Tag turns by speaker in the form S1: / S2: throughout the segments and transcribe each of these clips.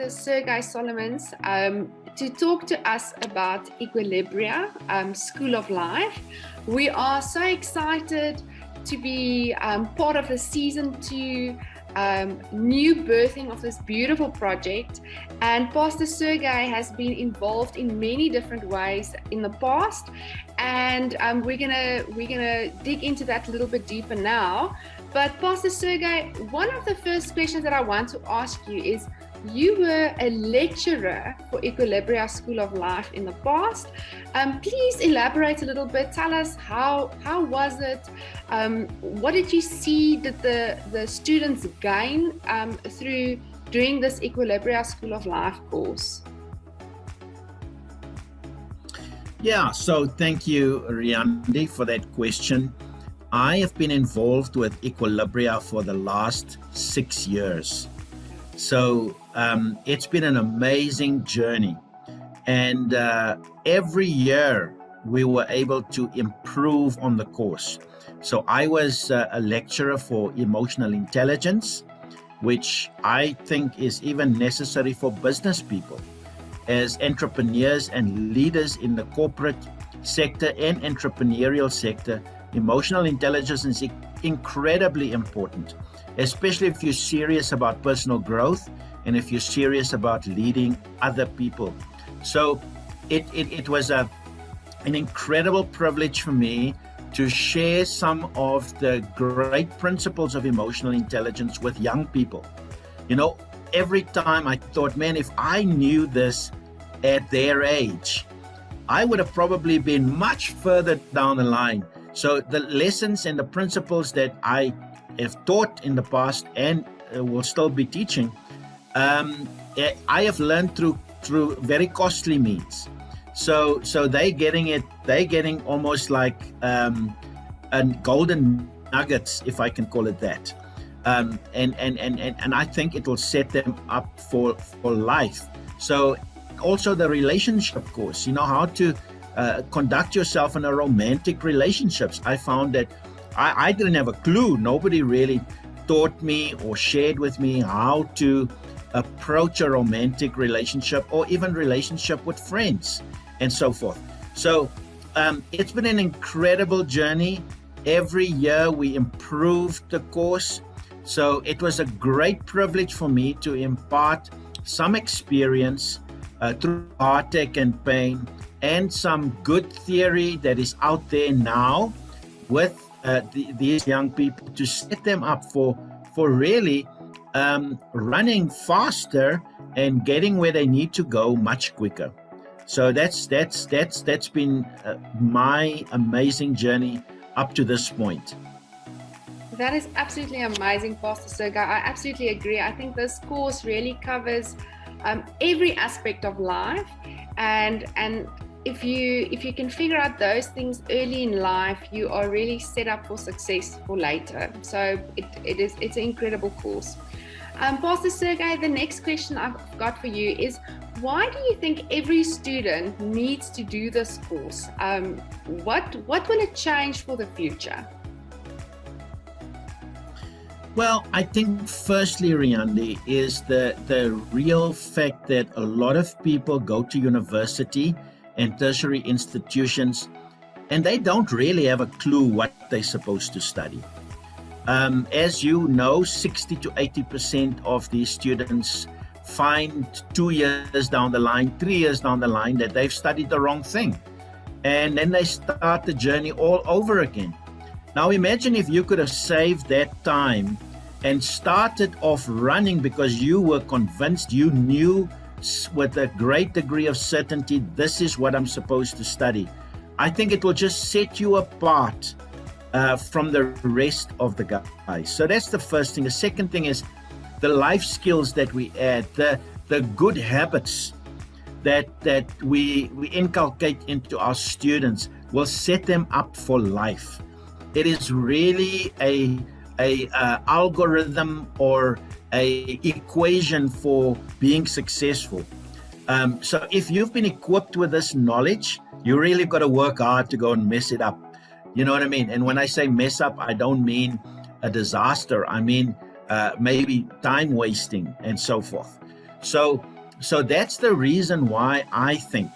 S1: Pastor Sergè Solomons to talk to us about Equilibria, School of Life. We are so excited to be part of the season 2 new birthing of this beautiful project, and Pastor Sergè has been involved in many different ways in the past, and we're gonna dig into that a little bit deeper now. But Pastor Sergè, one of the first questions that I want to ask you is, you were a lecturer for Equilibria School of Life in the past. Please elaborate a little bit. Tell us how was it? What did you see that the students gain through doing this Equilibria School of Life course?
S2: Yeah, so thank you, Riandi, for that question. I have been involved with Equilibria for the last 6 years. So it's been an amazing journey. And every year we were able to improve on the course. So I was a lecturer for emotional intelligence, which I think is even necessary for business people. As entrepreneurs and leaders in the corporate sector and entrepreneurial sector, emotional intelligence is incredibly important, especially if you're serious about personal growth and if you're serious about leading other people. So it was an incredible privilege for me to share some of the great principles of emotional intelligence with young people. You know, every time I thought, man, if I knew this at their age, I would have probably been much further down the line. So the lessons and the principles that I have taught in the past and will still be teaching, I have learned through very costly means. So they're getting almost like a golden nuggets, if I can call it that. And I think it will set them up for life. So also the relationship course, you know, how to conduct yourself in a romantic relationships. I found that I didn't have a clue. Nobody really taught me or shared with me how to approach a romantic relationship or even relationship with friends and so forth. So it's been an incredible journey. Every year we improved the course. So it was a great privilege for me to impart some experience through heartache and pain and some good theory that is out there now with these young people to set them up for really running faster and getting where they need to go much quicker. So that's been my amazing journey up to this point.
S1: That is absolutely amazing, Pastor Sergè. I absolutely agree. I think this course really covers every aspect of life, and if you can figure out those things early in life, you are really set up for success for later. So it's an incredible course. Pastor Sergè, the next question I've got for you is, why do you think every student needs to do this course? What will it change for the future?
S2: Well, I think firstly, Riandi, is the real fact that a lot of people go to university and tertiary institutions and they don't really have a clue what they're supposed to study. As you know, 60 to 80% of these students find 2 years down the line, 3 years down the line, that they've studied the wrong thing. And then they start the journey all over again. Now imagine if you could have saved that time and started off running because you were convinced, you knew with a great degree of certainty, this is what I'm supposed to study. I think it will just set you apart from the rest of the guys. So that's the first thing. The second thing is the life skills that we add, the good habits that we inculcate into our students will set them up for life. It is really a algorithm or a equation for being successful. So if you've been equipped with this knowledge, you really got to work hard to go and mess it up. You know what I mean? And when I say mess up, I don't mean a disaster. I mean maybe time wasting and so forth. So so that's the reason why I think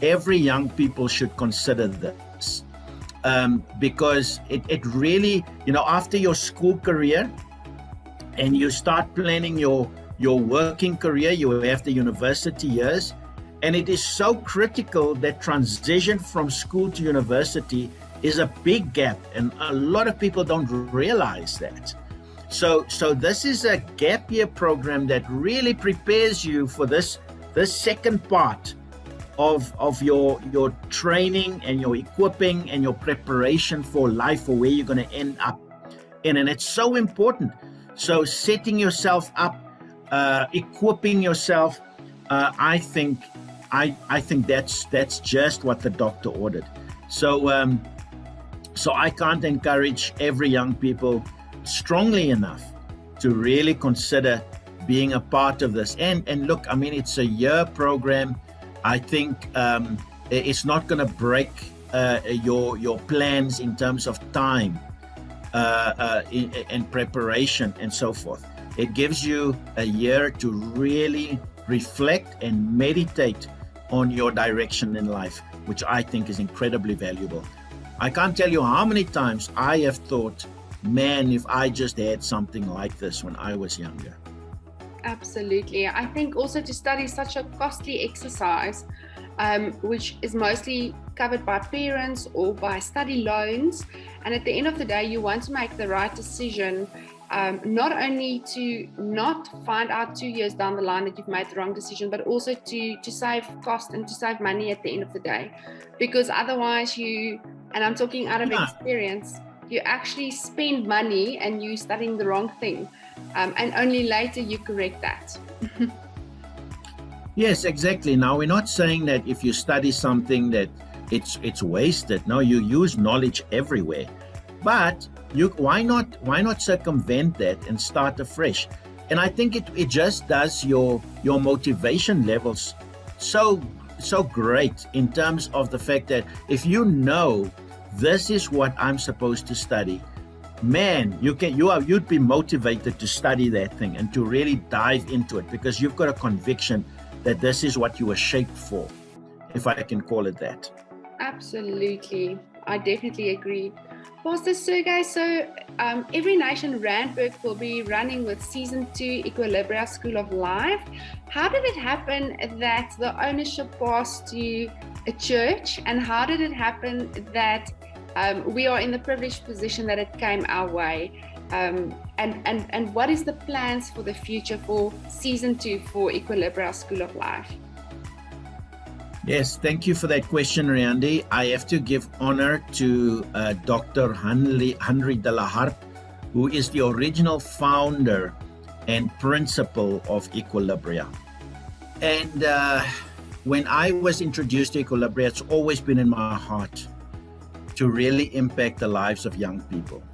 S2: every young people should consider this. Because it really, after your school career and you start planning your working career, you have the university years, and it is so critical that transition from school to university is a big gap, and a lot of people don't realize that. So this is a gap year program that really prepares you for this second part of your training and your equipping and your preparation for life, for where you're going to end up in. And it's so important. So setting yourself up, equipping yourself, I think that's just what the doctor ordered. So I can't encourage every young people strongly enough to really consider being a part of this. And look, I mean, it's a year program. I think it's not going to break your plans in terms of time and preparation and so forth. It gives you a year to really reflect and meditate on your direction in life, which I think is incredibly valuable. I can't tell you how many times I have thought, man, if I just had something like this when I was younger.
S1: Absolutely. I think also to study such a costly exercise, which is mostly covered by parents or by study loans. And at the end of the day, you want to make the right decision, not only to not find out 2 years down the line that you've made the wrong decision, but also to save cost and to save money at the end of the day. Because otherwise and I'm talking out of experience, you actually spend money and you're studying the wrong thing. And only later you correct that.
S2: Yes, exactly. Now, we're not saying that if you study something that it's wasted. No, you use knowledge everywhere. But why not circumvent that and start afresh? And I think it just does your motivation levels so great, in terms of the fact that if you know this is what I'm supposed to study, man, you'd be motivated to study that thing and to really dive into it, because you've got a conviction that this is what you were shaped for, if I can call it that.
S1: Absolutely. I definitely agree. Pastor Sergè, so Every Nation Randburg will be running with Season 2 Equilibria School of Life. How did it happen that the ownership passed to a church, and how did it happen that we are in the privileged position that it came our way? And what is the plans for the future for Season 2 for Equilibria School of Life?
S2: Yes, thank you for that question, Riandi. I have to give honor to Dr. Henry de la Harpe, who is the original founder and principal of Equilibria. And when I was introduced to Equilibria, it's always been in my heart to really impact the lives of young people.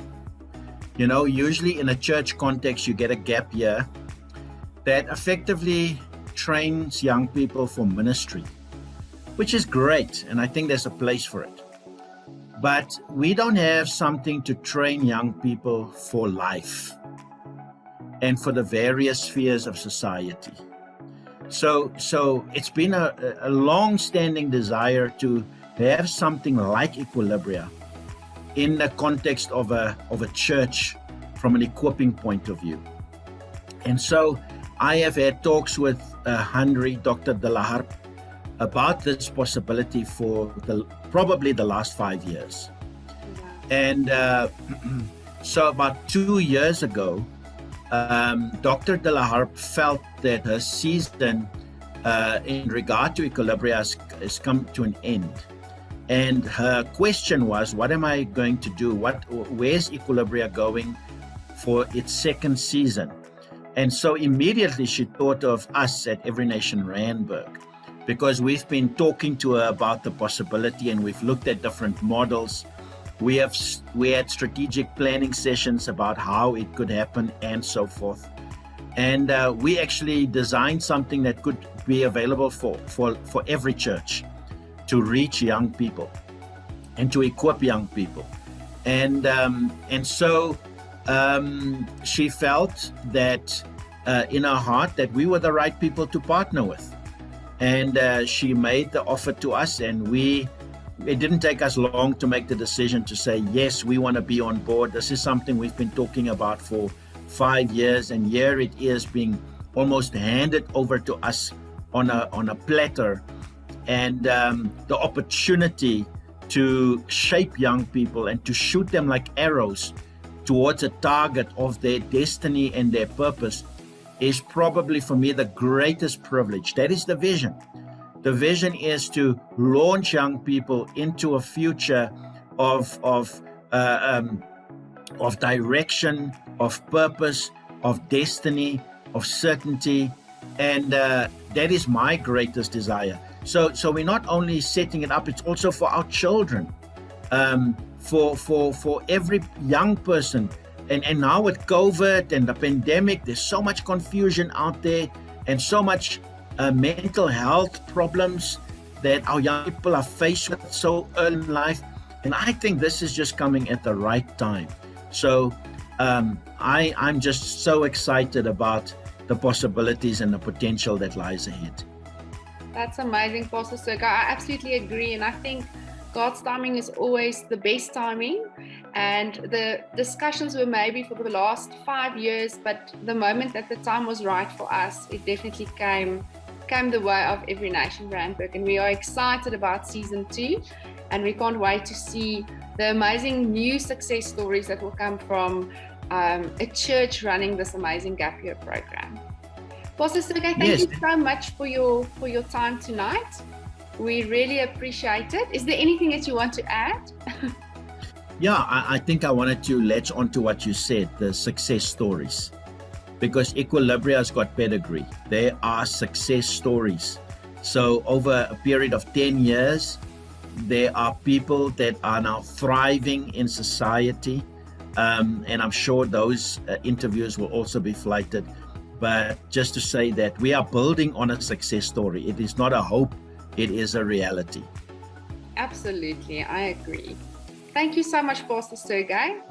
S2: You know, usually in a church context, you get a gap year that effectively trains young people for ministry, which is great, and I think there's a place for it. But we don't have something to train young people for life and for the various spheres of society. So it's been a long-standing desire to have something like Equilibria in the context of a church from an equipping point of view. And so I have had talks with Henry, Dr. de la Harpe, about this possibility for probably the last 5 years. And so about 2 years ago, Dr. de la Harpe felt that her season in regard to Equilibria has come to an end. And her question was, what am I going to do? Where's Equilibria going for its second season? And so immediately she thought of us at Every Nation Randburg, because we've been talking to her about the possibility, and we've looked at different models. We had strategic planning sessions about how it could happen and so forth. And we actually designed something that could be available for every church to reach young people and to equip young people. And so she felt that in her heart that we were the right people to partner with. And she made the offer to us, and it didn't take us long to make the decision to say, yes, we want to be on board. This is something we've been talking about for 5 years, and here it is being almost handed over to us on a platter. And the opportunity to shape young people and to shoot them like arrows towards a target of their destiny and their purpose is probably for me the greatest privilege. That is the vision. The vision is to launch young people into a future of direction, of purpose, of destiny, of certainty, and that is my greatest desire. So we're not only setting it up; it's also for our children, for every young person. And now with COVID and the pandemic, there's so much confusion out there and so much mental health problems that our young people are faced with so early in life. And I think this is just coming at the right time. So I'm just so excited about the possibilities and the potential that lies ahead.
S1: That's amazing, Pastor Sergè. I absolutely agree. And I think God's timing is always the best timing, and the discussions were maybe for the last 5 years, but the moment that the time was right for us, it definitely came the way of Every Nation Randburg, and we are excited about season 2, and we can't wait to see the amazing new success stories that will come from a church running this amazing gap year program. Pastor Sergè, thank you so much for your time tonight. We really appreciate it. Is there anything that you want to add?
S2: Yeah, I think I wanted to latch onto what you said, the success stories, because Equilibria has got pedigree. There are success stories. So over a period of 10 years, there are people that are now thriving in society. And I'm sure those interviews will also be flighted. But just to say that we are building on a success story. It is not a hope. It is a reality.
S1: Absolutely, I agree. Thank you so much, Pastor Sergè.